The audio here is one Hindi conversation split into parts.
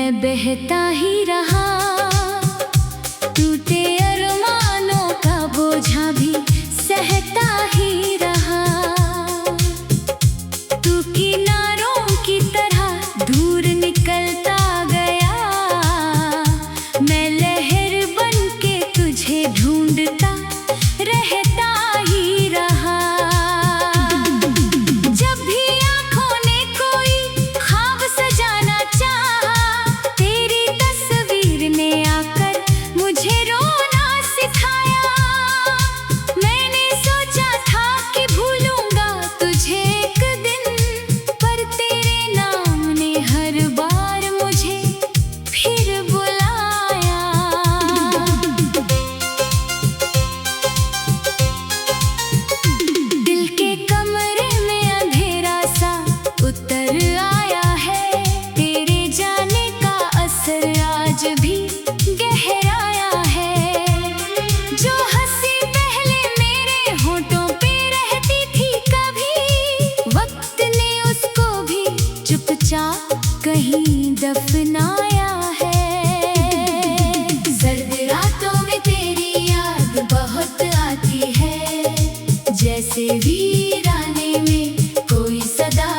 मैं बहता ही रहा, टूटे अरमानों का बोझा भी सहता ही रहा। तू किनारों की तरह दूर निकलता गया, मैं लहर बन के तुझे ढूंढता रहता ही रहा। जब भी आँखों ने कोई ख्वाब सजाना चाहा, तेरी तस्वीर ने आकर मुझे रोना सिखाया। मैंने सोचा था कि भूलूंगा तुझे एक दिन, पर तेरे नाम ने हर बार मुझे फिर बुलाया। दिल के कमरे में अंधेरा सा उतर आया है, तेरे जाने का असर आज भी गहराया है। जो हंसी पहले मेरे होठों पे रहती थी, कभी वक्त ने उसको भी चुपचाप कहीं दफनाया है। सर्द रातों में तेरी याद बहुत आती है, जैसे वीराने में कोई सदा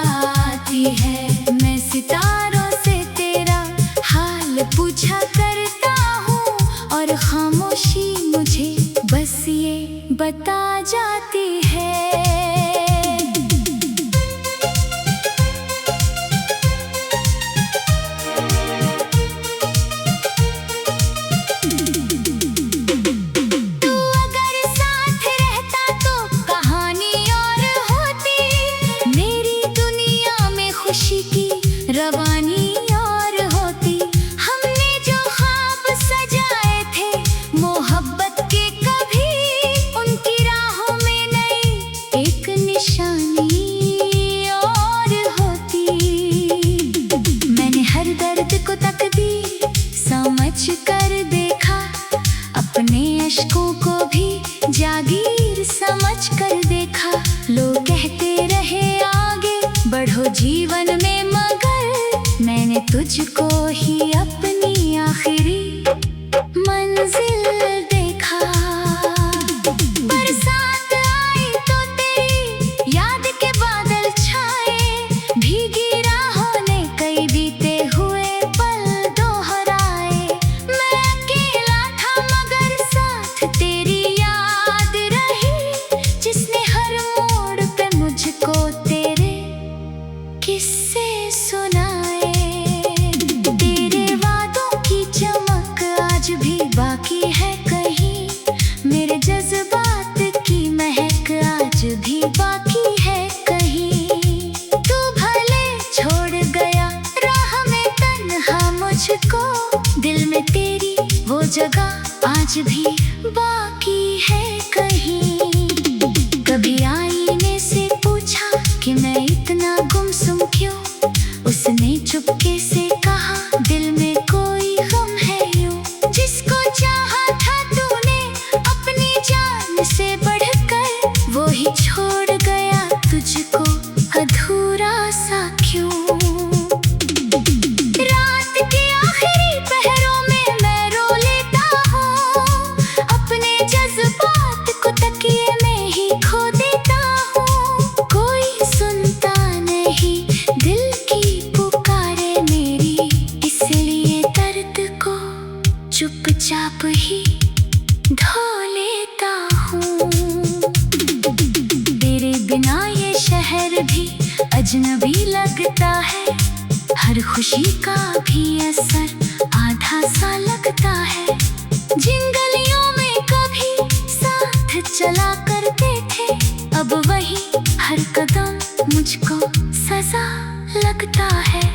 आती है। मैं सितारों से तेरा हाल पूछा करता हूँ, और खामोशी मुझे बस ये बता जाती है। तू अगर साथ रहता तो कहानी और होती, मेरी दुनिया में खुशी की रवानी और होती। हमने जो ख्वाब सजाए थे मोहब्बत के, कभी उनकी राहों में नई एक निशानी और होती। मैंने हर दर्द को तकदीर समझ कर देखा, अपने अश्कों को भी जागीर समझ कर देखा। लोग कहते रहे आगे बढ़ो जीवन में, मगर मैंने तुझको ही अपनी आखिरी मंजिल देखा। बरसात आई तो तेरी याद के बादल छाए, भीगी राहों ने कई बीते हुए पल दोहराए। मैं अकेला था मगर साथ तेरी याद रही, जिसने हर मोड़ पे मुझको तेरे किस्से सुनाए। तेरे वादों की चमक आज भी बाकी है कहीं, मेरे जज्बात की महक आज भी बाकी है कहीं। तू भले छोड़ गया राह में तन्हा मुझको, दिल में तेरी वो जगह आज भी बाकी है कहीं। कभी आईने से पूछा कि मैं इतना गुमसुम क्यों, उसने चुपके से कहा दिल में कोई गम है यूं। जिसको चाहा था तूने अपनी जान से बढ़कर, वो ही छोड़ गया तुझको अधूरा सा क्यों। रात के आखिरी पहरों में मैं रो लेता हूँ, अपने जज्बात को तकिए में ही खो देता हूँ। कोई सुनता नहीं दिल की पुकारे मेरी, इसलिए दर्द को चुपचाप ही ढो लेता हूँ। तेरे बिना ये शहर भी अजनबी लगता है, हर खुशी का भी असर आधा सा लगता है। जिन गलियों में कभी साथ चला करते थे, अब वही हर कदम मुझको सजा लगता है।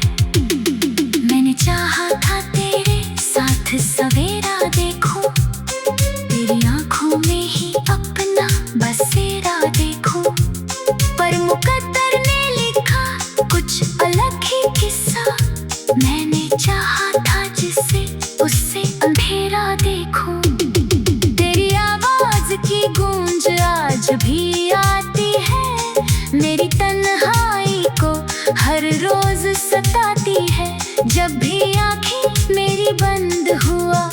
मैंने चाहा था तेरे साथ सवेरा देखूं, तेरी आंखों में ही अपना बसेरा देखूं, पर मुकद्दर ने लिखा कुछ अलग ही किस्सा। मैंने चाहा था जिससे उससे अंधेरा देखूं। तेरी आवाज की गूंज आज भी आती है, मेरी तन्हाई को हर रोज रोज सताती है। जब भी आंखें मेरी बंद हुआ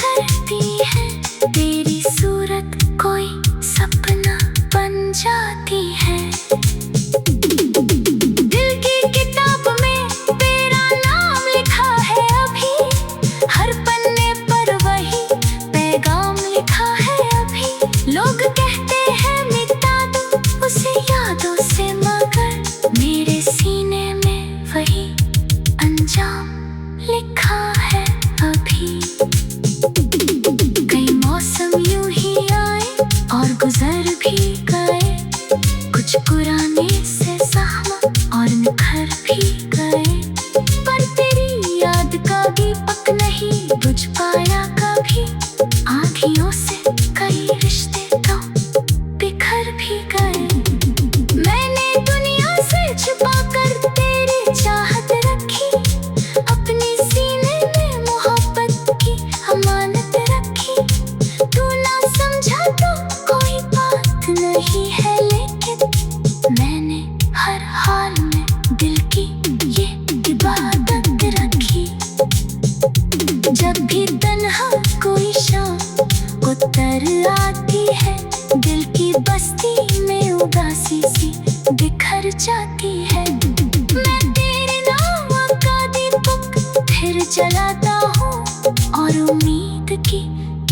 करती है, तेरी सूरत कोई सपना बन जाती है। दिल की किताब में तेरा नाम लिखा है अभी, हर पन्ने पर वही पैगाम लिखा है अभी। लोग कहते हैं मिटा दो उसे यादों से, मगर मेरे सीने में वही अंजाम लिखा है अभी। कई मौसम यूं ही आए और गुजर भी गए, कुछ पुराने से ज़ख्म और निखर भी गए, पर तेरी याद का दीपक नहीं बुझ पाया कभी। आँखियों से कई रिश्ते तो बिखर भी गए। मैंने दुनिया से छुपा कर तेरी चाहत रखी, अपनी सीने में मोहब्बत की अमानत रखी। तू ना समझा तो कोई बात नहीं है, लेकिन मैंने हर हाल में दिल की ये इबादत रखी। जब भी तन्हा कोई शाम उतर आती है, दिल की बस्ती में उदासी सी बिखर जाती है। मैं तेरे नाम का दीपक फिर जलाता हूँ, और उम्मीद की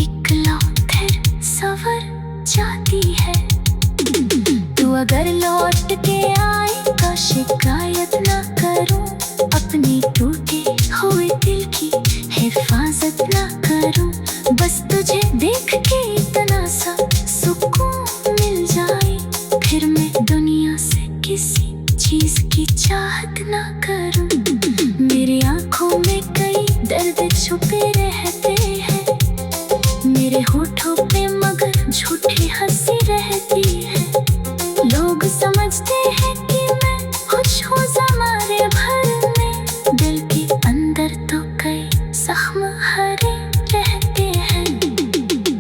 एक लौ फिर संवर जाती है। तू अगर लौट के आए तो शिकायत ना करूँ, अपने टूटे हुए दिल की हिफाजत ना करूँ। बस तुझे देख के इतना सा सुकून मिल जाए, फिर मैं दुनिया से किसी चीज की चाहत ना करूँ। मेरी आँखों में कई दर्द छुपे रहते हैं, मेरे होठों पे मगर झूठी हंसी रहती है। लोग समझते हैं कि मैं खुश हूँ ज़माने भर में, दिल के अंदर तो कई जख्म हरे रहते हैं।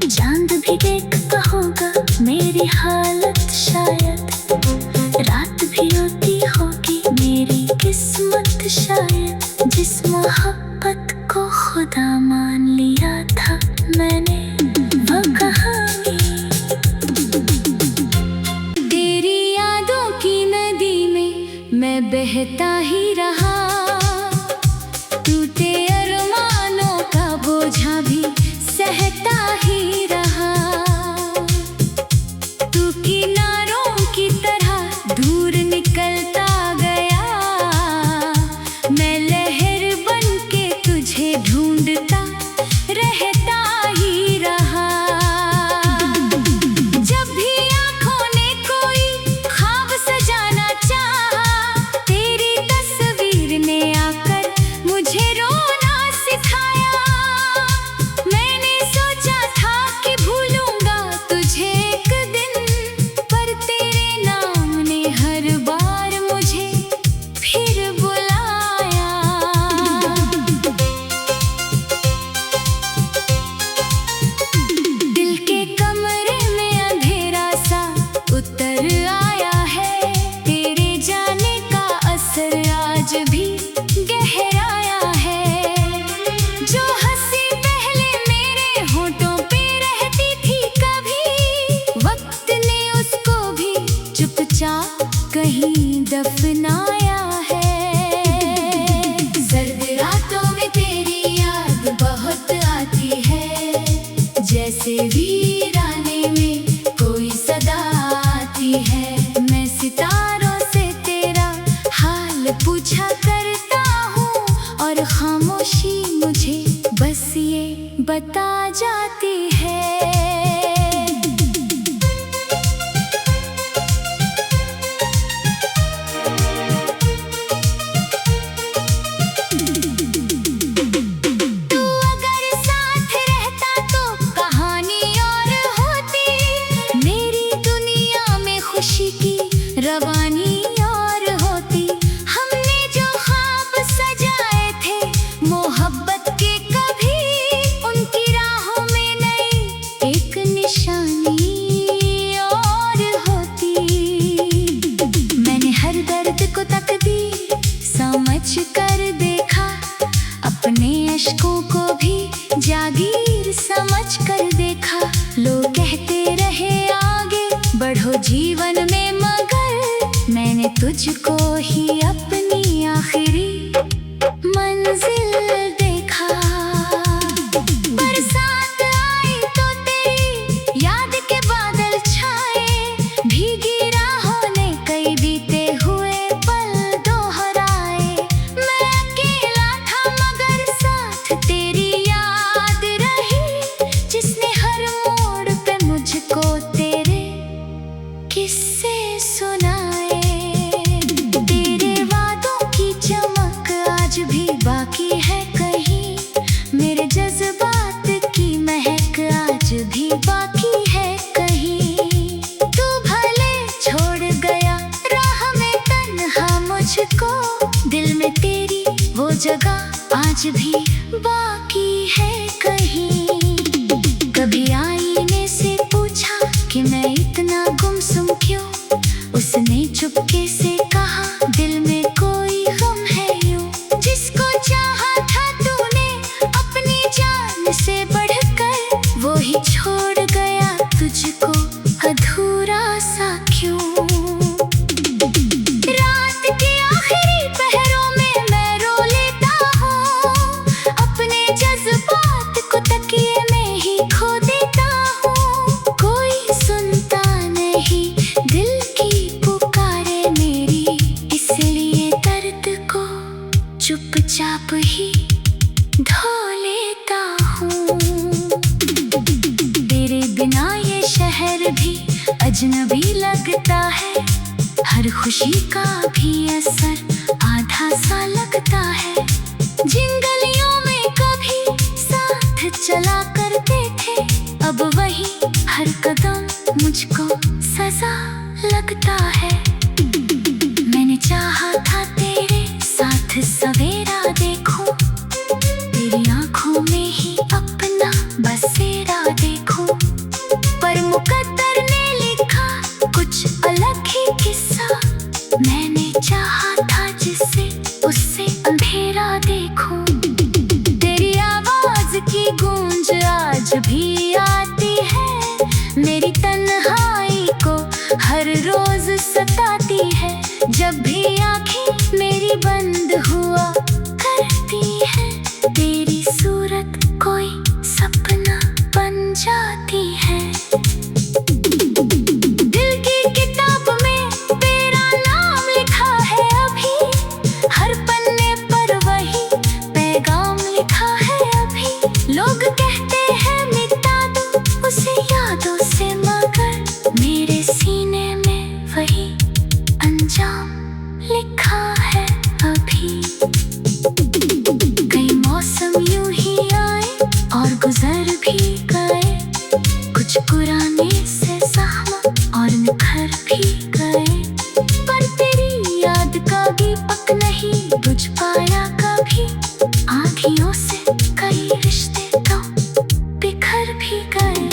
चांद भी देखता होगा मेरी हालत शायद, रात भी होती होगी मेरी किस्मत शायद। जिस मोहब्बत को खुदा मान लिया था मैंने, वो कहानी तेरी यादों की नदी में मैं बहता ही रहा। टूटे अरमानों का बोझा भी सहता ही रहा। तू किनारों की तरह दूर निकलता गया, मैं लहर बन के तुझे ढूंढता रहता ही रहा। जब भी आँखों ने कोई ख्वाब सजाना चाहा, तेरी तस्वीर ने आकर मुझे रोना सिखाया। मैंने सोचा था कि भूलूंगा तुझे एक दिन, पर तेरे नाम ने हर बार मुझे फिर बुलाया। दिल के कमरे में अंधेरा सा उतर आया है, तेरे जाने का असर आज भी गहराया है। जो हंसी पहले मेरे होठों पे रहती थी कभी, वक्त ने उसको भी चुपचाप कहीं दफनाया है। सर्द रातों में तेरी याद बहुत आती है, जैसे वीराने में कोई सदा आती है। मैं सितारों से तेरा हाल पूछा करता हूँ, और खामोशी मुझे बस ये बता जाती है। तू अगर साथ रहता तो कहानी और होती, मेरी दुनिया में खुशी की रवानी और होती। हमने जो ख्वाब सजाए थे मोहब्बत के, कभी उनकी राहों में नई एक समझ कर देखा, अपने अश्कों को भी जागीर समझ कर देखा। लोग कहते रहे आगे बढ़ो जीवन में, मगर मैंने तुझको ही अपनी आखिरी मंजिल देखा। बरसात आई तो तेरी याद के बादल छाए, भीगी राहों ने कई बीते हुए पल दोहराए। मैं अकेला था मगर साथ तेरी याद रही, जिसने हर मोड़ पे मुझको तेरे किस्से सुनाए। तेरे वादों की चमक आज भी बाकी है कहीं, मेरे जज्बात की महक आज भी बाकी है कहीं। तू भले छोड़ गया राह में तन्हा मुझको, दिल में तेरी वो जगह आज भी बाकी है कहीं। कभी आईने से पूछा कि मैं इतना गुमसुम क्यों, उसने चुपके से कहा दिल में कोई गम है यूं। जिसको चाहा था तूने अपनी जान से बढ़कर, वो ही छोड़ गया तुझको अधूरा सा क्यों। रात के आखिरी पहरों में मैं रो लेता हूँ, अपने जज्बात को तकिए में ही खो देता हूँ। कोई सुनता नहीं दिल की पुकारे मेरी, इसलिए दर्द को चुपचाप ही ढो लेता हूँ। तेरे बिना ये शहर भी अजनबी लगता है, हर खुशी का भी असर आधा सा लगता है। जिन गलियों में कभी साथ चला करते थे, अब वही हर कदम मुझको सजा लगता है। मैंने चाहा था तेरे साथ सवेरा देखूं, तेरी आंखों में ही अपना बसेरा देखूं, पर मुकद्दर ने लिखा कुछ अलग ही किस्सा। मैंने चाहा था जिससे उससे अंधेरा देखूं। तेरी आवाज की गूंज आज भी आती है, मेरी तन्हाई को हर रोज सताती है। जब भी आंखें मेरी बंद हुआ करती है, तेरी सूरत कोई सपना बन जाती है। दिल की किताब में तेरा नाम लिखा है अभी, हर पन्ने पर वही पैगाम लिखा है अभी। लोग कहते हैं मिटा दो उसे यादों से, मगर मेरे सीने में वही अंजाम लिखा है अभी। कई मौसम यूं ही आए और गुजर भी गए, कुछ पुराने से सहमा और निखर भी गए, पर तेरी याद का दीपक नहीं बुझ पाया कभी। आँखियों से कई रिश्ते तो बिखर भी गए।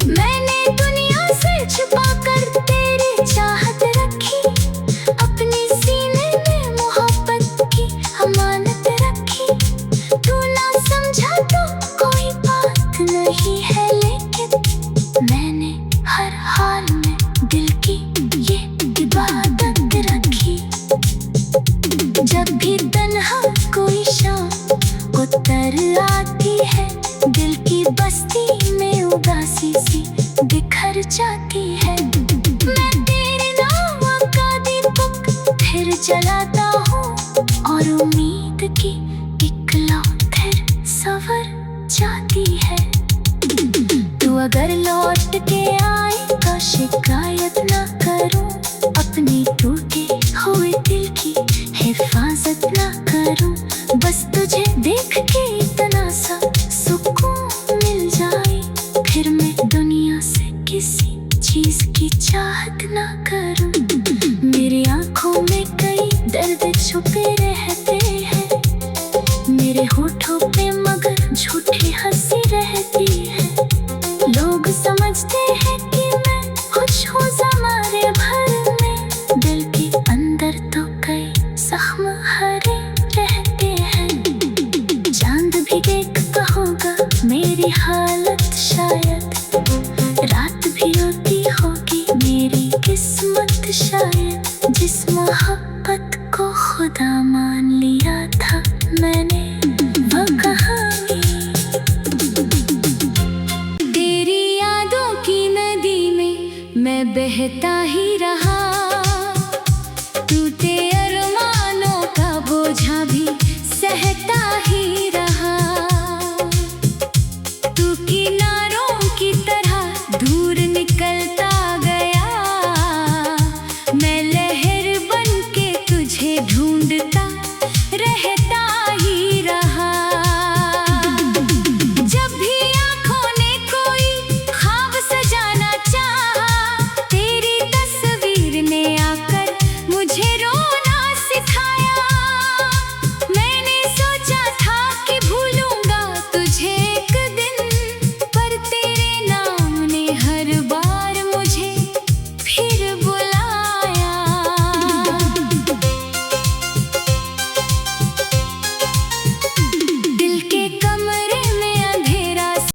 मैंने दुनिया से छुपा कर तेरी चाहत रखी, अपनी सीने में मोहब्बत की अमानत रखी। तू ना समझा तो कोई बात नहीं है, लेकिन मैंने हर हाल में दिल की ये इबादत रखी। जब भी तन्हा कोई शाम उतर आती है, दिल की बस्ती में उदासी सी बिखर जाती है। मैं तेरे नाम का दीपक फिर जलाता हूँ, और उम्मीद की एक लौ फिर सवर जाती है। तू अगर लौट के आए तो शिकायत ना करूँ, अपने टूटे हुए दिल की हिफाजत ना करूँ। बस तुझे देख के इतना सा सुकून मिल जाए, फिर मैं दुनिया से किसी चीज की चाहत ना करूँ। मेरी आंखों में कई दर्द छुपे रहते हैं, मेरे होठों पे मगर झूठी हंसी रहती है। लोग समझते हैं कि मैं खुश हूँ ज़माने भर में, दिल के अंदर तो कई जख्म हरे वादा मान लिया।